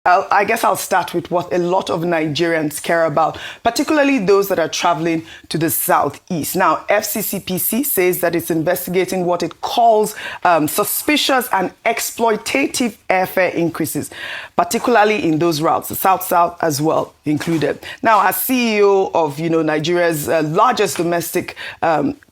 I guess I'll start with what a lot of Nigerians care about, particularly those that are traveling to the southeast. Now, FCCPC says that it's investigating what it calls suspicious and exploitative airfare increases, particularly in those routes, the south-south as well included. Now, as CEO of Nigeria's largest domestic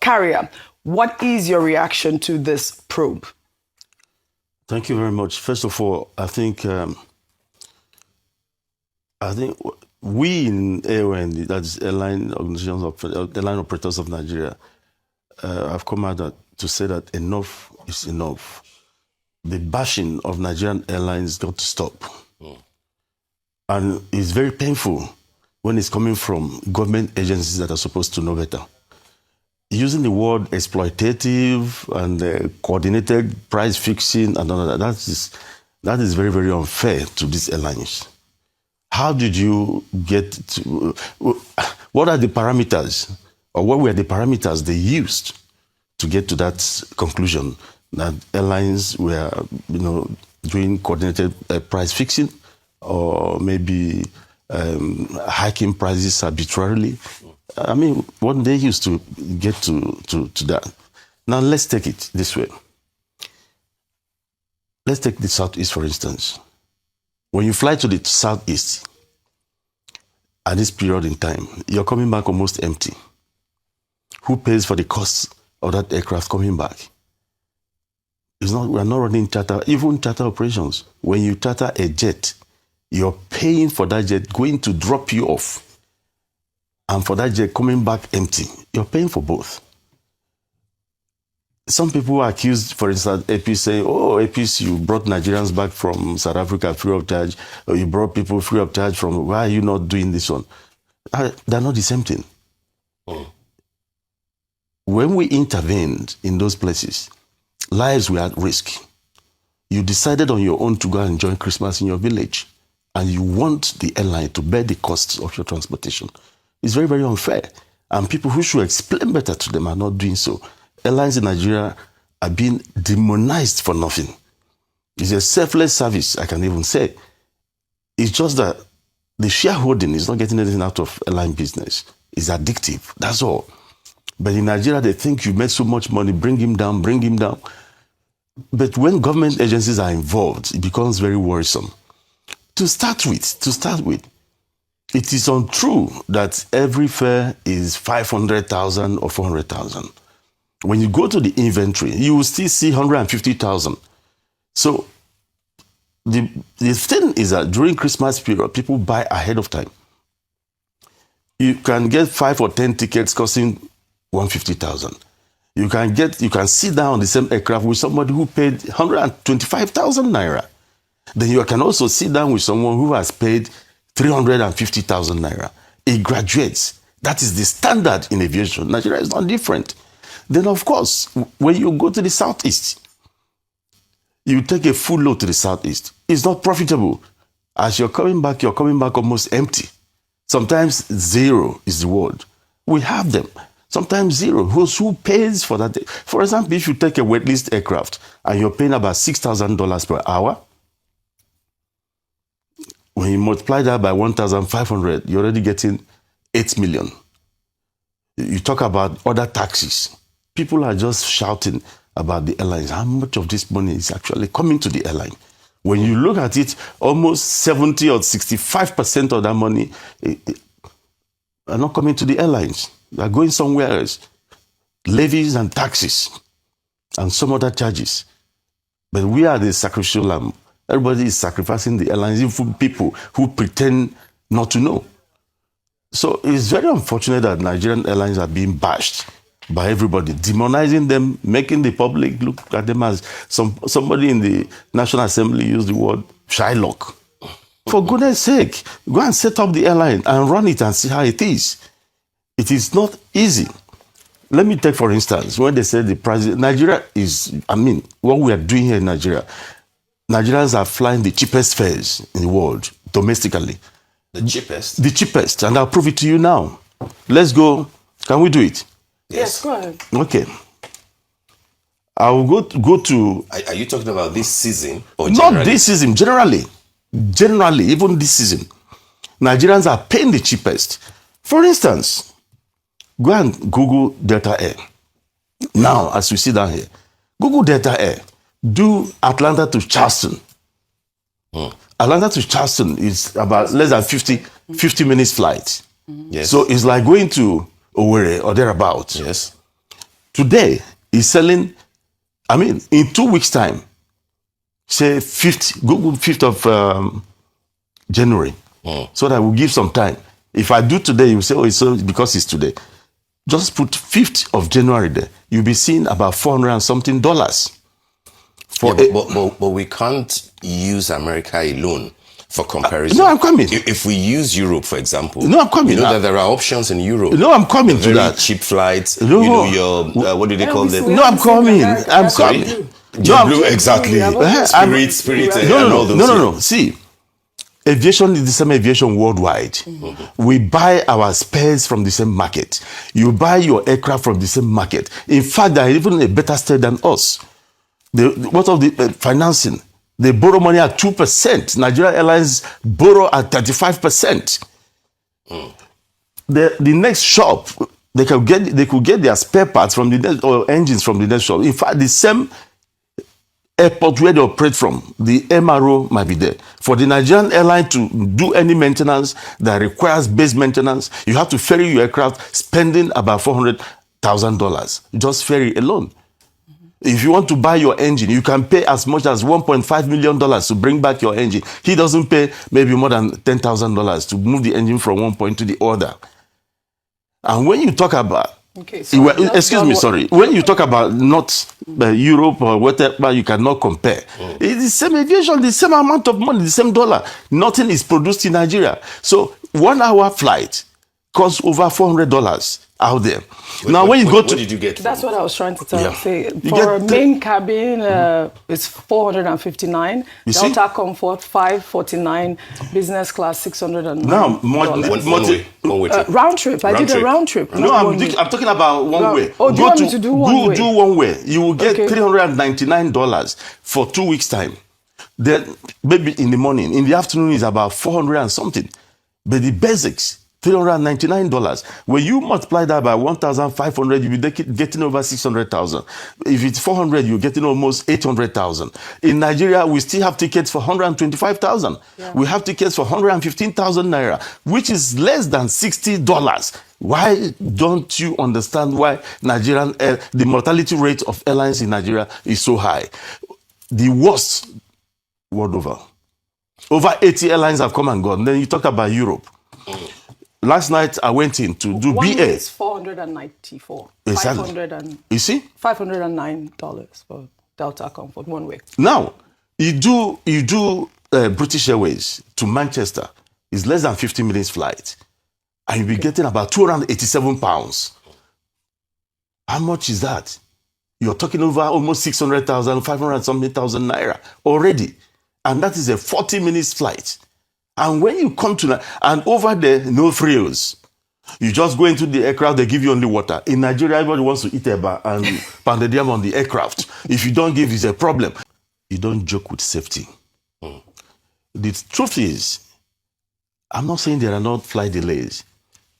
carrier, what is your reaction to this probe? Thank you very much. First of all, I think we in AON, that's Airline Organizations of Airline Operators of Nigeria, have come out to say that enough is enough. The bashing of Nigerian airlines got to stop. And it's very painful when it's coming from government agencies that are supposed to know better. Using the word exploitative and coordinated price fixing and all that is very, very unfair to these airlines. How did you get to, what are the parameters, or what were the parameters they used to get to that conclusion that airlines were, doing coordinated price fixing, or maybe hiking prices arbitrarily? I mean, what they used to get to that. Now, let's take it this way. Let's take the Southeast, for instance. When you fly to the Southeast at this period in time, you're coming back almost empty. Who pays for the cost of that aircraft coming back? We're not running charter, even charter operations. When you charter a jet, you're paying for that jet going to drop you off, and for that jet coming back empty. You're paying for both. Some people are accused, for instance, APIS saying, APIS, you brought Nigerians back from South Africa free of charge, or you brought people free of charge from, why are you not doing this one? They're not the same thing. When we intervened in those places, lives were at risk. You decided on your own to go and enjoy Christmas in your village, and you want the airline to bear the costs of your transportation. It's very, very unfair. And people who should explain better to them are not doing so. Airlines in Nigeria are being demonized for nothing. It's a selfless service, I can even say. It's just that the shareholding is not getting anything out of airline business. It's addictive, that's all. But in Nigeria, they think you made so much money, bring him down, bring him down. But when government agencies are involved, it becomes very worrisome. To start with, it is untrue that every fare is 500,000 or 400,000. When you go to the inventory, you will still see 150,000. So the thing is that during Christmas period, people buy ahead of time. You can get 5 or 10 tickets costing 150,000. You can sit down on the same aircraft with somebody who paid 125,000 naira. Then you can also sit down with someone who has paid 350,000 naira. It graduates. That is the standard in aviation. Nigeria is not different. Then, of course, when you go to the Southeast, you take a full load to the Southeast. It's not profitable. As you're coming back almost empty. Sometimes zero is the word. We have them. Sometimes zero. Who pays for that? For example, if you take a waitlist aircraft and you're paying about $6,000 per hour, when you multiply that by 1,500, you're already getting 8 million. You talk about other taxes. People are just shouting about the airlines. How much of this money is actually coming to the airline? When you look at it, almost 70 or 65% of that money are not coming to the airlines. They are going somewhere else. Levies and taxes and some other charges. But we are the sacrificial lamb. Everybody is sacrificing the airlines, even people who pretend not to know. So it's very unfortunate that Nigerian airlines are being bashed by everybody, demonizing them, making the public look at them as somebody in the National Assembly used the word Shylock. For goodness sake, go and set up the airline and run it and see how it is. It is not easy. Let me take, for instance, when they said the price, Nigeria is, what we are doing here in Nigeria, Nigerians are flying the cheapest fares in the world, domestically. The cheapest? The cheapest, and I'll prove it to you now. Let's go. Can we do it? Yes, go ahead. Okay. I will go to... Are you talking about this season or generally? Not this season, generally. generally, even this season, Nigerians are paying the cheapest. For instance, go and Google Delta Air. Now, as we sit down here, Google Delta Air. Do Atlanta to Charleston. Atlanta to Charleston is about less than 50 minutes flight. Yes. So it's like going to Owerri or thereabouts. Yes. Today, is selling, in 2 weeks' time, say Google 5th of January, so that will give some time. If I do today, you say, oh, it's so because it's today. Just put 5th of January there. You'll be seeing about $400 and something. But we can't use America alone for comparison. No, I'm coming. If we use Europe, for example, No, I'm coming. You know that there are options in Europe. No, I'm coming to Very that. cheap flights. No. You know your what do they call them? No, I'm coming. I'm coming. Blue, exactly. Spirit, and all those. No. See, aviation is the same aviation worldwide. We buy our spares from the same market. You buy your aircraft from the same market. In fact, they're even a better state than us. What of the financing? They borrow money at 2%. Nigerian Airlines borrow at 35%. The next shop, they could get their spare parts from the next, or engines from the next shop. In fact, the same airport where they operate from, the MRO might be there. For the Nigerian airline to do any maintenance that requires base maintenance, you have to ferry your aircraft, spending about $400,000. Just ferry alone. If you want to buy your engine, you can pay as much as $1.5 million to bring back your engine. He doesn't pay maybe more than $10,000 to move the engine from one point to the other. And when you talk about, when you talk about not Europe or whatever, you cannot compare. It's the same aviation, the same amount of money, the same dollar. Nothing is produced in Nigeria. So 1 hour flight costs over $400 out there. When you go to... What did you get? That's what I was trying to tell Yeah. you. Say, You for a get main cabin, it's $459. You see? Delta Comfort, $549. Business class, $609. Now, One way trip. round trip. I did a round trip. No, I'm talking about one way. Oh, do you want me to do one way? Do one way. You will get Okay. $399 for 2 weeks' time. Then maybe in the morning. In the afternoon is about 400 and something. But the basics, $399. When you multiply that by 1,500, you'll be getting over 600,000. If it's 400, you're getting almost 800,000. In Nigeria, we still have tickets for 125,000. Yeah. We have tickets for 115,000 naira, which is less than $60. Why don't you understand why the mortality rate of airlines in Nigeria is so high? The worst world over. Over 80 airlines have come and gone. Then you talk about Europe. Last night I went in to do One BA. way is $494. Exactly. You see? $509 for Delta Comfort, one way. Now, you do British Airways to Manchester. It's less than 50 minutes flight. And you'll be getting about £287. How much is that? You're talking over almost 600,000, 500 something thousand naira already. And that is a 40 minutes flight. And when you come to and over there, no frills. You just go into the aircraft, they give you only water. In Nigeria, everybody wants to eat eba and pounded yam on the aircraft. If you don't give, it's a problem. You don't joke with safety. The truth is, I'm not saying there are not flight delays.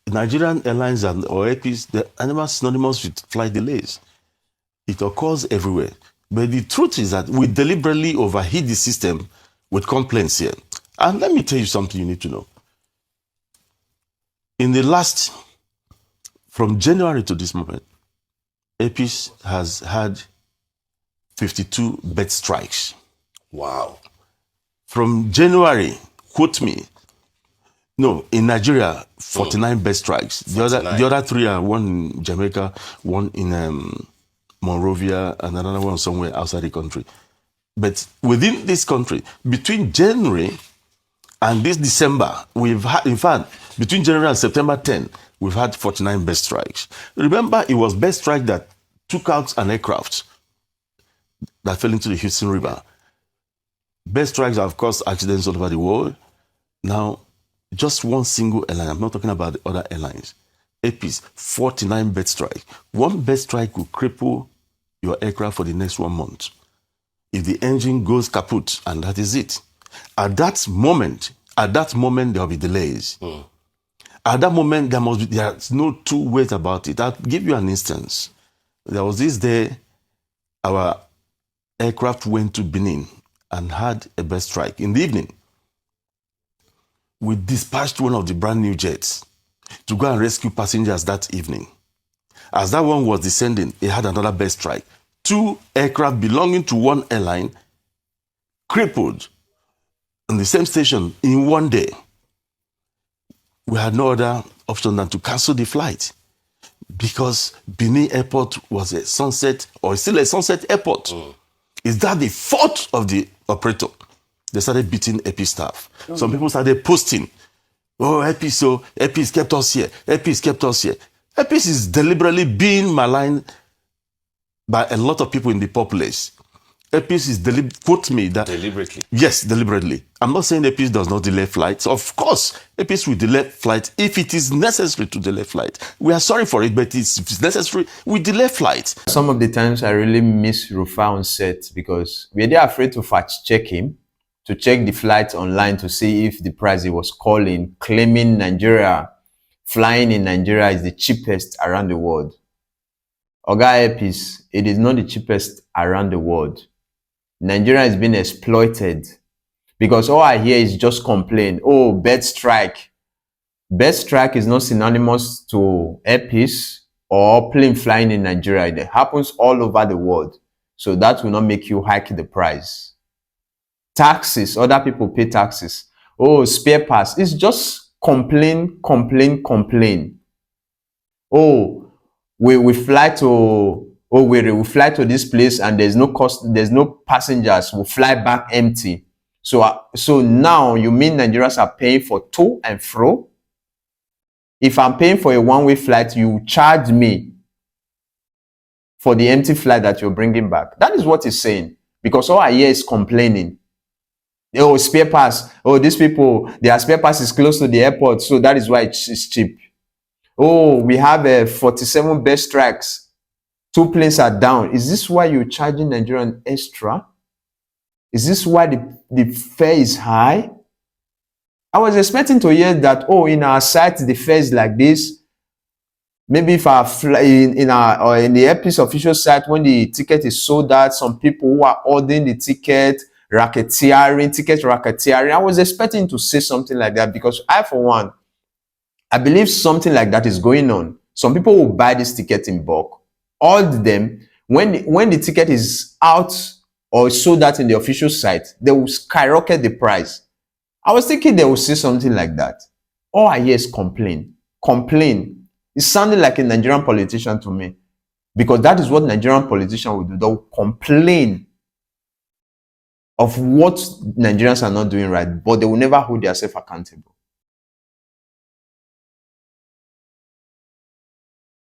Nigerian airlines or APs, they are synonymous with flight delays. It occurs everywhere. But the truth is that we deliberately overheat the system with complaints here. And let me tell you something you need to know. In the last, from January to this moment, APIS has had 52 bed strikes. Wow. From January, quote me, no, in Nigeria, 49 bed strikes. The other three are one in Jamaica, one in Monrovia, and another one somewhere outside the country. But within this country, between January and this December, we've had, in fact, between January and September 10, we've had 49 bed strikes. Remember, it was bed strike that took out an aircraft that fell into the Hudson River. Bed strikes have caused accidents all over the world. Now, just one single airline, I'm not talking about the other airlines, APIS, 49 bed strike. One bed strike will cripple your aircraft for the next 1 month. If the engine goes kaput, and that is it. At that moment, there will be delays. At that moment, there's no two ways about it. I'll give you an instance. There was this day, our aircraft went to Benin and had a bird strike in the evening. We dispatched one of the brand new jets to go and rescue passengers that evening. As that one was descending, it had another bird strike. 2 aircraft belonging to one airline crippled in the same station in one day. We had no other option than to cancel the flight because Benin Airport was a sunset, or still a sunset airport. Is that the fault of the operator? They started beating AP staff. Some people started posting, oh, APIS kept us here. APIS kept us here. APIS is deliberately being maligned by a lot of people in the populace. APIS is Deliberately. Yes, deliberately. I'm not saying APIS does not delay flights. Of course, APIS will delay flights if it is necessary to delay flights. We are sorry for it, but if it's necessary, we delay flights. Some of the times I really miss Rufai on set because we are there afraid to fact check him, to check the flight online to see if the price he was calling, claiming flying in Nigeria is the cheapest around the world. Oga APIS, it is not the cheapest around the world. Nigeria is being exploited because all I hear is just complain. Oh, bird strike. Bird strike is not synonymous to APIS or plane flying in Nigeria. It happens all over the world. So that will not make you hike the price. Taxes, other people pay taxes. Oh, spare parts. It's just complain. Oh, we fly to we fly to this place and there's no cost, there's no passengers. We fly back empty. So now you mean Nigerians are paying for to and fro? If I'm paying for a one-way flight, you charge me for the empty flight that you're bringing back. That is what he's saying. Because all I hear is complaining. Oh, spare parts. Oh, these people, their spare parts is close to the airport, so that is why it's cheap. Oh, we have 47 bird strikes. 2 planes are down. Is this why you're charging Nigerian extra? Is this why the fare is high? I was expecting to hear that, oh, in our site, the fare is like this. Maybe if I fly in the APIS official site, when the ticket is sold out, some people who are ordering the ticket, ticket racketeering. I was expecting to say something like that because I, for one, I believe something like that is going on. Some people will buy this ticket in bulk. All of them, when the ticket is out or sold out in the official site, they will skyrocket the price. I was thinking they will say something like that. All I hear is complain. It sounded like a Nigerian politician to me because that is what Nigerian politicians will do. They will complain of what Nigerians are not doing right, but they will never hold themselves accountable.